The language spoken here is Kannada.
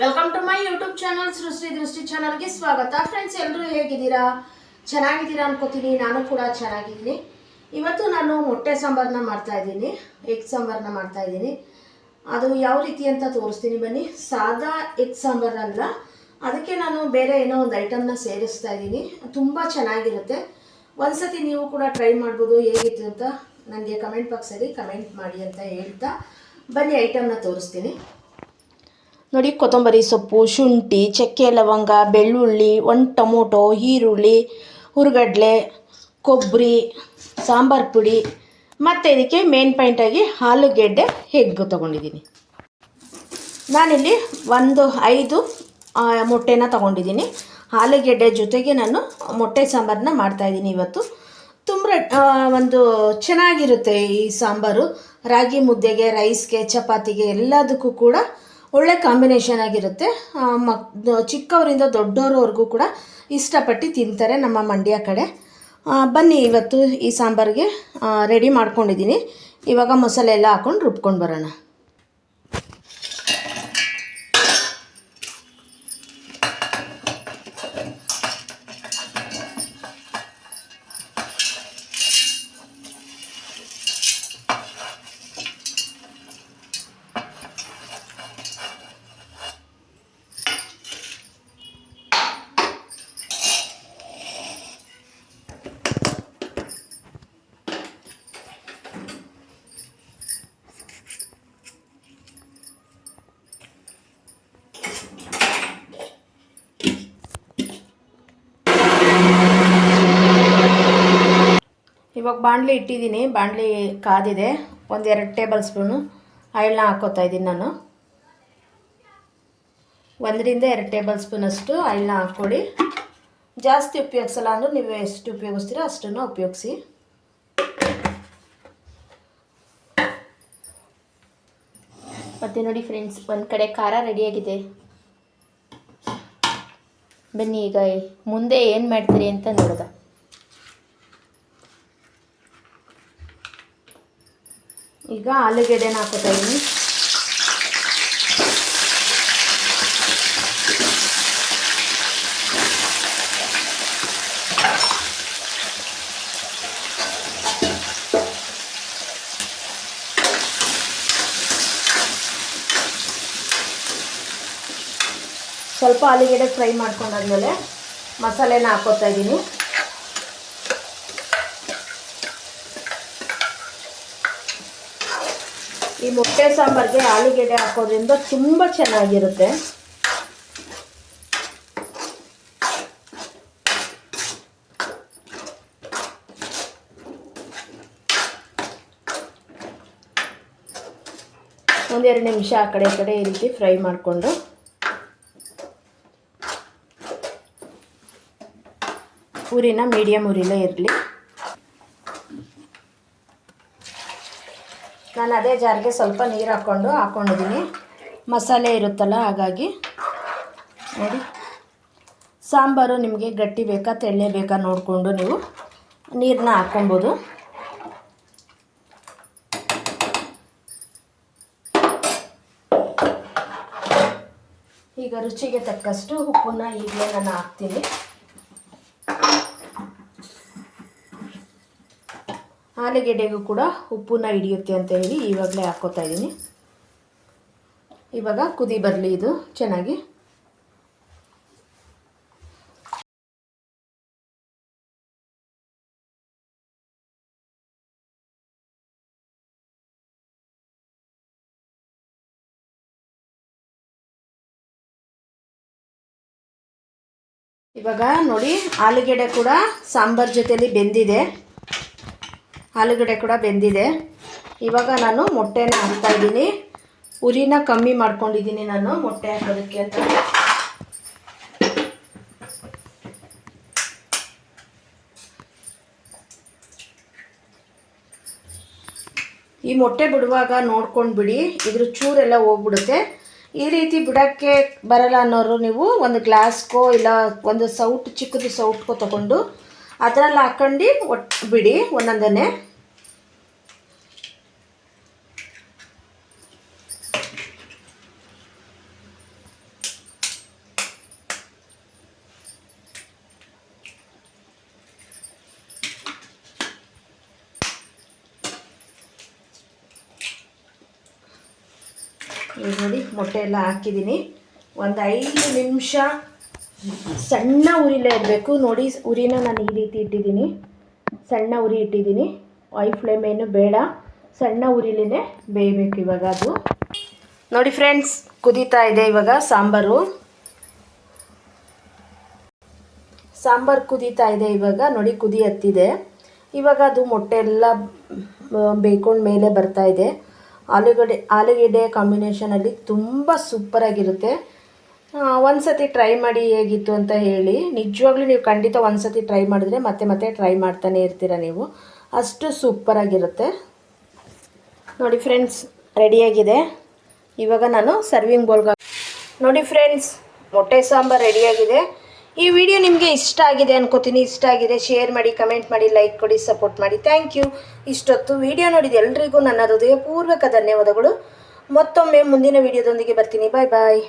Welcome to my YouTube channel Srishti Drishti ಚಾನಲ್ಗೆ ಸ್ವಾಗತ. ಫ್ರೆಂಡ್ಸ್, ಎಲ್ಲರೂ ಹೇಗಿದ್ದೀರಾ? ಚೆನ್ನಾಗಿದ್ದೀರಾ ಅನ್ಕೋತೀನಿ. ನಾನು ಕೂಡ ಚೆನ್ನಾಗಿದ್ದೀನಿ. ಇವತ್ತು ನಾನು ಮೊಟ್ಟೆ ಸಾಂಬಾರನ್ನ ಮಾಡ್ತಾಯಿದ್ದೀನಿ, ಎಗ್ ಸಾಂಬಾರನ್ನ ಮಾಡ್ತಾಯಿದ್ದೀನಿ. ಅದು ಯಾವ ರೀತಿ ಅಂತ ತೋರಿಸ್ತೀನಿ ಬನ್ನಿ. ಸಾದಾ ಎಗ್ ಸಾಂಬಾರಲ್ಲ, ಅದಕ್ಕೆ ನಾನು ಬೇರೆ ಏನೋ ಒಂದು ಐಟಮ್ನ ಸೇರಿಸ್ತಾ ಇದ್ದೀನಿ. ತುಂಬ ಚೆನ್ನಾಗಿರುತ್ತೆ. ಒಂದ್ಸತಿ ನೀವು ಕೂಡ ಟ್ರೈ ಮಾಡ್ಬೋದು. ಹೇಗಿತ್ತು ಅಂತ ನನಗೆ ಕಮೆಂಟ್ ಬಾಕ್ಸಲ್ಲಿ ಕಮೆಂಟ್ ಮಾಡಿ ಅಂತ ಹೇಳ್ತಾ ಬನ್ನಿ ಐಟಮ್ನ ತೋರಿಸ್ತೀನಿ. ನೋಡಿ, ಕೊತ್ತಂಬರಿ ಸೊಪ್ಪು, ಶುಂಠಿ, ಚಕ್ಕೆ, ಲವಂಗ, ಬೆಳ್ಳುಳ್ಳಿ, ಒಂದು ಟೊಮೊಟೊ, ಈರುಳ್ಳಿ, ಹುರಿಗಡಲೆ, ಕೊಬ್ಬರಿ, ಸಾಂಬಾರು ಪುಡಿ ಮತ್ತು ಇದಕ್ಕೆ ಮೇನ್ ಪಾಯಿಂಟಾಗಿ ಆಲೂಗೆಡ್ಡೆ, ಎಗ್ ತೊಗೊಂಡಿದ್ದೀನಿ. ನಾನಿಲ್ಲಿ 5 ಮೊಟ್ಟೆನ ತೊಗೊಂಡಿದ್ದೀನಿ. ಆಲೂಗೆಡ್ಡೆ ಜೊತೆಗೆ ನಾನು ಮೊಟ್ಟೆ ಸಾಂಬಾರನ್ನ ಮಾಡ್ತಾಯಿದ್ದೀನಿ ಇವತ್ತು. ತುಂಬ ಒಂದು ಚೆನ್ನಾಗಿರುತ್ತೆ ಈ ಸಾಂಬಾರು. ರಾಗಿ ಮುದ್ದೆಗೆ, ರೈಸ್ಗೆ, ಚಪಾತಿಗೆ ಎಲ್ಲದಕ್ಕೂ ಕೂಡ ಒಳ್ಳೆ ಕಾಂಬಿನೇಷನ್ ಆಗಿರುತ್ತೆ. ಚಿಕ್ಕವರಿಂದ ದೊಡ್ಡವರವರೆಗೂ ಕೂಡ ಇಷ್ಟಪಟ್ಟು ತಿಂತಾರೆ ನಮ್ಮ ಮಂಡ್ಯ ಕಡೆ. ಬನ್ನಿ, ಇವತ್ತು ಈ ಸಾಂಬಾರಿಗೆ ರೆಡಿ ಮಾಡ್ಕೊಂಡಿದ್ದೀನಿ. ಇವಾಗ ಮಸಾಲೆ ಎಲ್ಲ ಹಾಕ್ಕೊಂಡು ರುಬ್ಕೊಂಡು ಬರೋಣ. ಇವಾಗ ಬಾಣಲಿ ಇಟ್ಟಿದ್ದೀನಿ. ಬಾಣಲಿ ಕಾದಿದೆ. 1-2 ಟೇಬಲ್ ಸ್ಪೂನು ಆಯಿಲ್ನ ಹಾಕ್ಕೋತಾ ಇದ್ದೀನಿ ನಾನು. 1-2 ಟೇಬಲ್ ಸ್ಪೂನಷ್ಟು ಆಯಿಲ್ನ ಹಾಕ್ಕೊಳ್ಳಿ. ಜಾಸ್ತಿ ಉಪಯೋಗಿಸಲ್ಲ ಅಂದರೂ ನೀವು ಎಷ್ಟು ಉಪಯೋಗಿಸ್ತೀರೋ ಅಷ್ಟನ್ನು ಉಪಯೋಗಿಸಿ. ಮತ್ತು ನೋಡಿ ಫ್ರೆಂಡ್ಸ್, ಒಂದು ಕಡೆ ಖಾರ ರೆಡಿಯಾಗಿದೆ. ಬನ್ನಿ ಈಗ ಮುಂದೆ ಏನು ಮಾಡ್ತೀರಿ ಅಂತ ನೋಡೋದ. ಈಗ ಆಲೂಗೆಡ್ಡೆನ ಹಾಕೋತಾ ಇದ್ದೀನಿ. ಸ್ವಲ್ಪ ಆಲೂಗೆಡ್ಡೆ ಫ್ರೈ ಮಾಡ್ಕೊಂಡಾದ್ಮೇಲೆ ಮಸಾಲೆನ ಹಾಕೋತಾ ಇದ್ದೀನಿ. ಈ ಮೊಟ್ಟೆ ಸಾಂಬಾರಿಗೆ ಆಲೂಗೆಡ್ಡೆ ಹಾಕೋದ್ರಿಂದ ತುಂಬ ಚೆನ್ನಾಗಿರುತ್ತೆ. ಒಂದೆರಡು ನಿಮಿಷ ಆ ಕಡೆ ಈ ಕಡೆ ಈ ರೀತಿ ಫ್ರೈ ಮಾಡಿಕೊಂಡು ಉರಿನ ಮೀಡಿಯಮ್ ಉರಿಲೇ ಇರಲಿ. ನಾನು ಅದೇ ಜಾರಿಗೆ ಸ್ವಲ್ಪ ನೀರು ಹಾಕ್ಕೊಂಡಿದ್ದೀನಿ. ಮಸಾಲೆ ಇರುತ್ತಲ್ಲ, ಹಾಗಾಗಿ ನೋಡಿ. ಸಾಂಬಾರು ನಿಮಗೆ ಗಟ್ಟಿ ಬೇಕಾ ತೆಳ್ಳೆ ಬೇಕಾ ನೋಡಿಕೊಂಡು ನೀವು ನೀರನ್ನ ಹಾಕ್ಕೊಬೋದು. ಈಗ ರುಚಿಗೆ ತಕ್ಕಷ್ಟು ಉಪ್ಪನ್ನ ಈಗಲೇ ನಾನು ಹಾಕ್ತೀನಿ. ಆಲೂಗೆಡ್ಡೆಗೂ ಕೂಡ ಉಪ್ಪನ್ನ ಹಿಡಿಯುತ್ತೆ ಅಂತ ಹೇಳಿ ಇವಾಗಲೇ ಹಾಕ್ಕೋತಾ ಇದ್ದೀನಿ. ಇವಾಗ ಕುದಿ ಬರಲಿ ಇದು ಚೆನ್ನಾಗಿ. ಇವಾಗ ನೋಡಿ, ಆಲೂಗೆಡ್ಡೆ ಕೂಡ ಸಾಂಬಾರ್ ಜೊತೆಲಿ ಬೆಂದಿದೆ. ಆಲೂಗಡ್ಡೆ ಕೂಡ ಬೆಂದಿದೆ. ಇವಾಗ ನಾನು ಮೊಟ್ಟೆನ ಹಾಕ್ತಾಯಿದ್ದೀನಿ. ಉರಿನ ಕಮ್ಮಿ ಮಾಡ್ಕೊಂಡಿದ್ದೀನಿ ನಾನು ಮೊಟ್ಟೆ ಹಾಕೋದಕ್ಕೆ ಅಂತ. ಈ ಮೊಟ್ಟೆ ಬಿಡುವಾಗ ನೋಡ್ಕೊಂಡು ಬಿಡಿ, ಇದ್ರ ಚೂರೆಲ್ಲ ಹೋಗ್ಬಿಡುತ್ತೆ. ಈ ರೀತಿ ಬಿಡೋಕ್ಕೆ ಬರಲ್ಲ ಅನ್ನೋರು ನೀವು ಒಂದು ಗ್ಲಾಸ್ಗೋ ಇಲ್ಲ ಒಂದು ಚಿಕ್ಕದು ಸೌಟ್ಗೋ ತೊಗೊಂಡು ಅದರಲ್ಲಿ ಹಾಕ್ಕೊಂಡು ಬಿಡಿ ಒಂದೊಂದನ್ನೇ. ಈಗ ನೋಡಿ ಮೊಟ್ಟೆ ಎಲ್ಲ ಹಾಕಿದ್ದೀನಿ. ಒಂದು 5 ನಿಮಿಷ ಸಣ್ಣ ಉರಿಲೇ ಇರಬೇಕು. ನೋಡಿ ಉರಿನ ನಾನು ಈ ರೀತಿ ಇಟ್ಟಿದ್ದೀನಿ, ಸಣ್ಣ ಉರಿ ಇಟ್ಟಿದ್ದೀನಿ. ಹೈ ಫ್ಲೇಮ್ ಏನು ಬೇಡ, ಸಣ್ಣ ಉರಿಲೇ ಬೇಯಬೇಕು ಇವಾಗ ಅದು. ನೋಡಿ ಫ್ರೆಂಡ್ಸ್, ಕುದೀತಾ ಇದೆ ಇವಾಗ ಸಾಂಬಾರು ಕುದೀತಾ ಇದೆ ಇವಾಗ. ನೋಡಿ ಕುದಿ ಹತ್ತಿದೆ ಇವಾಗ. ಅದು ಮೊಟ್ಟೆ ಎಲ್ಲ ಬೇಯ್ಕೊಂಡು ಮೇಲೆ ಬರ್ತಾ ಇದೆ. ಆಲೂಗೆಡ್ಡೆ ಕಾಂಬಿನೇಷನಲ್ಲಿ ತುಂಬ ಸೂಪರಾಗಿರುತ್ತೆ. ಒಂದು ಸತಿ ಟ್ರೈ ಮಾಡಿ ಹೇಗಿತ್ತು ಅಂತ ಹೇಳಿ. ನಿಜವಾಗ್ಲೂ ನೀವು ಖಂಡಿತ ಒಂದು ಸತಿ ಟ್ರೈ ಮಾಡಿದ್ರೆ ಮತ್ತೆ ಮತ್ತೆ ಟ್ರೈ ಮಾಡ್ತಾನೆ ಇರ್ತೀರ ನೀವು, ಅಷ್ಟು ಸೂಪರಾಗಿರುತ್ತೆ. ನೋಡಿ ಫ್ರೆಂಡ್ಸ್, ರೆಡಿಯಾಗಿದೆ. ಇವಾಗ ನಾನು ಸರ್ವಿಂಗ್ ಬೌಲ್ಗೆ ನೋಡಿ ಫ್ರೆಂಡ್ಸ್, ಮೊಟ್ಟೆ ಸಾಂಬಾರು ರೆಡಿಯಾಗಿದೆ. ಈ ವಿಡಿಯೋ ನಿಮಗೆ ಇಷ್ಟ ಆಗಿದೆ ಅನ್ಕೋತೀನಿ. ಇಷ್ಟ ಆಗಿದೆ ಶೇರ್ ಮಾಡಿ, ಕಮೆಂಟ್ ಮಾಡಿ, ಲೈಕ್ ಕೊಡಿ, ಸಪೋರ್ಟ್ ಮಾಡಿ. Thank you. ಇಷ್ಟೊತ್ತು ವಿಡಿಯೋ ನೋಡಿದ ಎಲ್ರಿಗೂ ನನ್ನ ಹೃದಯಪೂರ್ವಕ ಧನ್ಯವಾದಗಳು. ಮತ್ತೊಮ್ಮೆ ಮುಂದಿನ ವಿಡಿಯೋದೊಂದಿಗೆ ಬರ್ತೀನಿ. ಬಾಯ್ ಬಾಯ್.